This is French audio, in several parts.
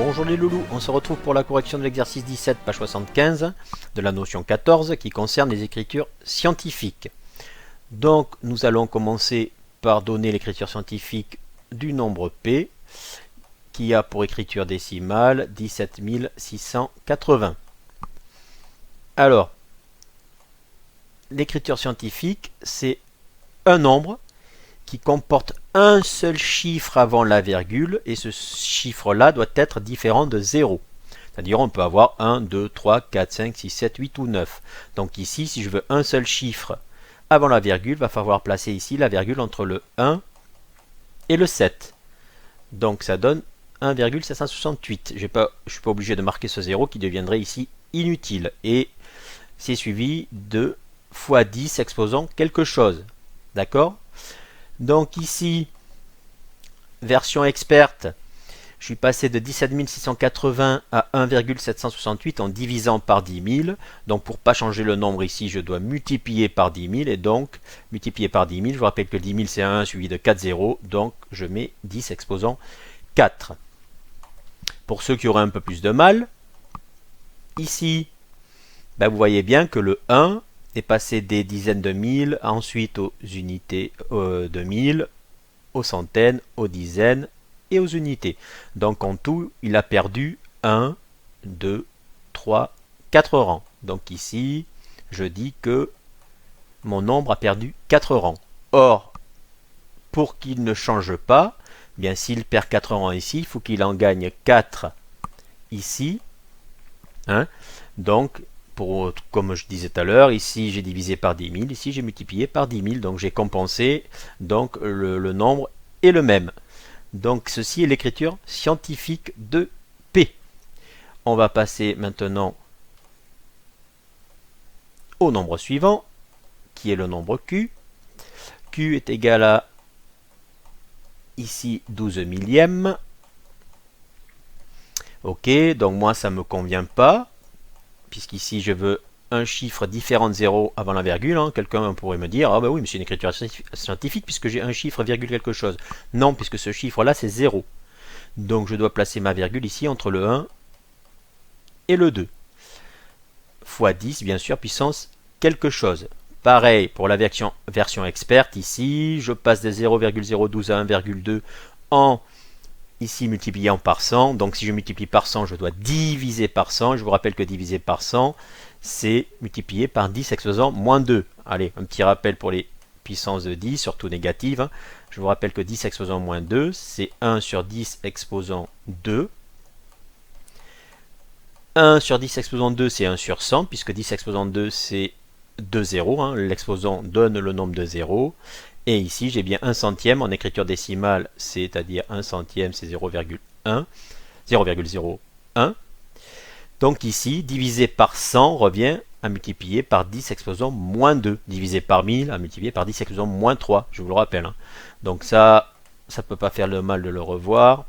Bonjour les loulous, on se retrouve pour la correction de l'exercice 17, page 75, de la notion 14, qui concerne les écritures scientifiques. Donc nous allons commencer par donner l'écriture scientifique du nombre P, qui a pour écriture décimale 17 680. Alors, l'écriture scientifique, c'est un nombre qui comporte un seul chiffre avant la virgule, et ce chiffre-là doit être différent de 0. C'est-à-dire on peut avoir 1, 2, 3, 4, 5, 6, 7, 8 ou 9. Donc ici, si je veux un seul chiffre avant la virgule, il va falloir placer ici la virgule entre le 1 et le 7. Donc ça donne 1,768. Je ne suis pas obligé de marquer ce 0 qui deviendrait ici inutile. Et c'est suivi de fois 10 exposant quelque chose. D'accord ? Donc ici, version experte, je suis passé de 17 680 à 1,768 en divisant par 10 000. Donc pour ne pas changer le nombre ici, je dois multiplier par 10 000. Et donc, multiplier par 10 000, je vous rappelle que 10 000 c'est 1 suivi de 4 zéros. Donc je mets 10 exposant 4. Pour ceux qui auraient un peu plus de mal, ici, vous voyez bien que le 1 est passé des dizaines de mille, ensuite aux unités de mille, aux centaines, aux dizaines et aux unités. Donc en tout, il a perdu 1, 2, 3, 4 rangs. Donc ici, je dis que mon nombre a perdu 4 rangs. Or, pour qu'il ne change pas, bien s'il perd 4 rangs ici, il faut qu'il en gagne 4 ici. Donc, comme je disais tout à l'heure, ici j'ai divisé par 10 000, ici j'ai multiplié par 10 000, donc j'ai compensé, donc le nombre est le même. Donc ceci est l'écriture scientifique de P. On va passer maintenant au nombre suivant, qui est le nombre Q. Q est égal à, ici, 12 millièmes. Ok, donc moi ça ne me convient pas, puisqu'ici je veux un chiffre différent de 0 avant la virgule. Quelqu'un pourrait me dire, ah oui, mais c'est une écriture scientifique puisque j'ai un chiffre virgule quelque chose. Non, puisque ce chiffre-là c'est 0. Donc je dois placer ma virgule ici entre le 1 et le 2. Fois 10, bien sûr, puissance quelque chose. Pareil pour la version experte, ici, je passe de 0,012 à 1,2 en ici multipliant par 100, donc si je multiplie par 100, je dois diviser par 100. Je vous rappelle que diviser par 100, c'est multiplier par 10 exposant moins 2. Allez, un petit rappel pour les puissances de 10, surtout négatives. Je vous rappelle que 10 exposant moins 2, c'est 1 sur 10 exposant 2. 1 sur 10 exposant 2, c'est 1 sur 100, puisque 10 exposant 2, c'est 2 zéros. L'exposant donne le nombre de zéros. Et ici, j'ai bien 1 centième en écriture décimale, c'est-à-dire 1 centième, c'est 0,1. Donc ici, divisé par 100 revient à multiplier par 10 exposant moins 2. Divisé par 1000 à multiplier par 10 exposant moins 3, je vous le rappelle. Donc ça ne peut pas faire le mal de le revoir.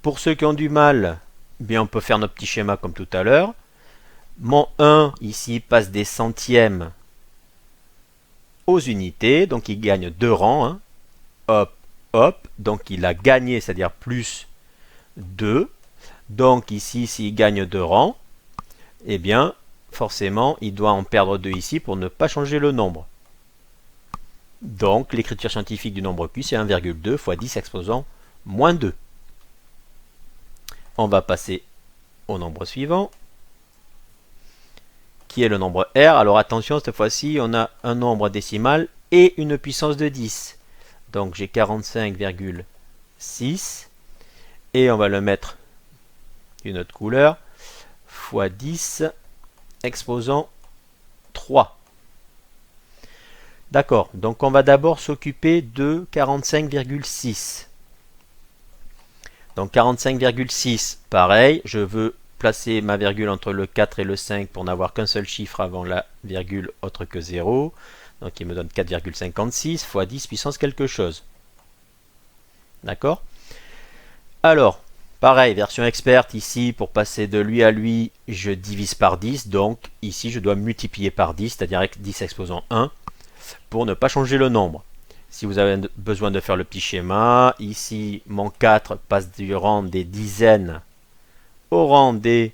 Pour ceux qui ont du mal, bien on peut faire notre petit schéma comme tout à l'heure. Mon 1 ici passe des centièmes aux unités, donc il gagne 2 rangs, hop, hop, donc il a gagné, c'est-à-dire plus 2, donc ici, s'il gagne 2 rangs, eh bien, forcément, il doit en perdre 2 ici pour ne pas changer le nombre. Donc, l'écriture scientifique du nombre Q, c'est 1,2 fois 10 exposant moins 2. On va passer au nombre suivant, qui est le nombre R. Alors attention, cette fois-ci, on a un nombre décimal et une puissance de 10. Donc j'ai 45,6 et on va le mettre d'une autre couleur, fois 10 exposant 3. D'accord, donc on va d'abord s'occuper de 45,6. Donc 45,6, pareil, je veux placer ma virgule entre le 4 et le 5 pour n'avoir qu'un seul chiffre avant la virgule autre que 0. Donc il me donne 4,56 fois 10 puissance quelque chose. D'accord? Alors, pareil, version experte, ici, pour passer de lui à lui, je divise par 10. Donc ici, je dois multiplier par 10, c'est-à-dire avec 10 exposant 1, pour ne pas changer le nombre. Si vous avez besoin de faire le petit schéma, ici, mon 4 passe du rang des dizaines au rang des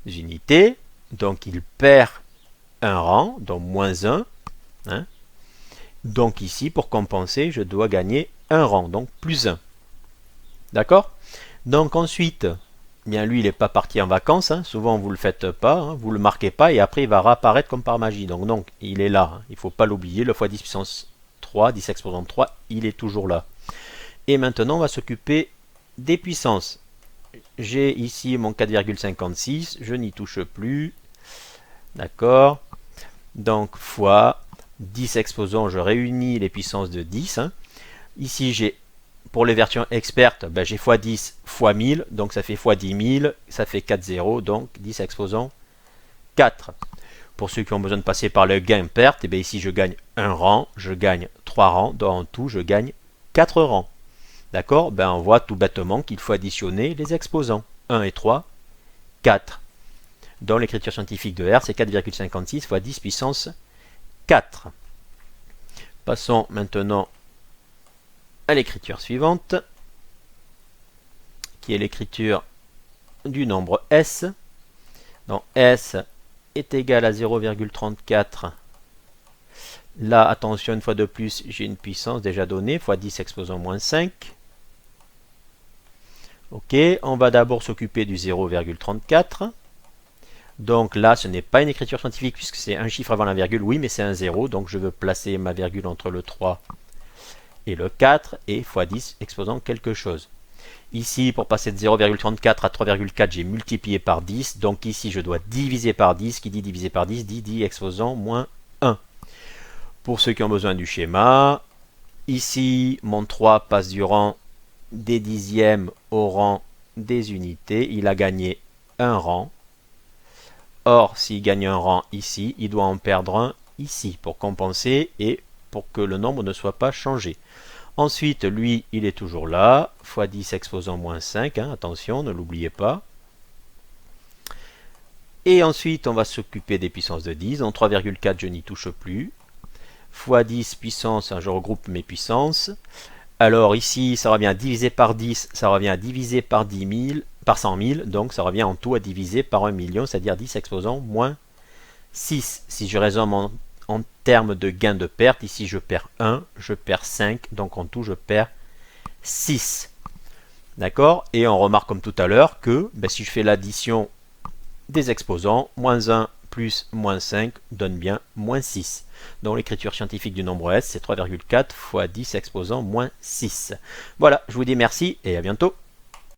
unités, donc il perd un rang, donc moins 1. Hein. Donc ici, pour compenser, je dois gagner un rang, donc plus 1. D'accord? Donc ensuite, bien lui, il n'est pas parti en vacances. Hein. Souvent, vous ne le faites pas, hein. Vous ne le marquez pas, et après, il va réapparaître comme par magie. Donc il est là. Hein. Il ne faut pas l'oublier. Le x 10 puissance 3, 10 exposant 3, il est toujours là. Et maintenant, on va s'occuper des puissances. J'ai ici mon 4,56. Je n'y touche plus. D'accord? Donc, fois 10 exposants, je réunis les puissances de 10. Hein. Ici, j'ai, pour les versions expertes, ben, j'ai x 10 x 1000, donc ça fait x 10 000, ça fait 4 zéros, donc 10 exposants 4. Pour ceux qui ont besoin de passer par le gain-perte, et bien ici je gagne un rang, je gagne 3 rangs, donc en tout je gagne 4 rangs. D'accord? Ben, on voit tout bêtement qu'il faut additionner les exposants. 1 et 3, 4. Dans l'écriture scientifique de R, c'est 4,56 x 10 puissance 4. Passons maintenant à l'écriture suivante, qui est l'écriture du nombre S. Donc S est égal à 0,34. Là, attention, une fois de plus, j'ai une puissance déjà donnée, fois 10 exposant moins 5. Ok, on va d'abord s'occuper du 0,34. Donc là, ce n'est pas une écriture scientifique puisque c'est un chiffre avant la virgule. Oui, mais c'est un 0, donc je veux placer ma virgule entre le 3 et le 4, et x 10 exposant quelque chose. Ici, pour passer de 0,34 à 3,4, j'ai multiplié par 10. Donc ici, je dois diviser par 10. Qui dit diviser par 10 dit 10 exposant moins 1. Pour ceux qui ont besoin du schéma, ici, mon 3 passe du rang des dixièmes au rang des unités. Il a gagné un rang. Or, s'il gagne un rang ici, il doit en perdre un ici pour compenser et pour que le nombre ne soit pas changé. Ensuite, lui, il est toujours là, x 10 exposant moins 5, hein, attention, ne l'oubliez pas. Et ensuite, on va s'occuper des puissances de 10, donc 3,4, je n'y touche plus. x 10 puissance, hein, je regroupe mes puissances. Alors ici, ça revient à diviser par 10, ça revient à diviser par 10 000, par 100 000, donc ça revient en tout à diviser par 1 million, c'est-à-dire 10 exposant moins 6. Si je raisonne en termes de gain de perte, ici je perds 1, je perds 5, donc en tout je perds 6. D'accord? Et on remarque comme tout à l'heure que ben, si je fais l'addition des exposants, moins 1 plus moins 5 donne bien moins 6. Donc l'écriture scientifique du nombre S, c'est 3,4 fois 10 exposant moins 6. Voilà, je vous dis merci et à bientôt.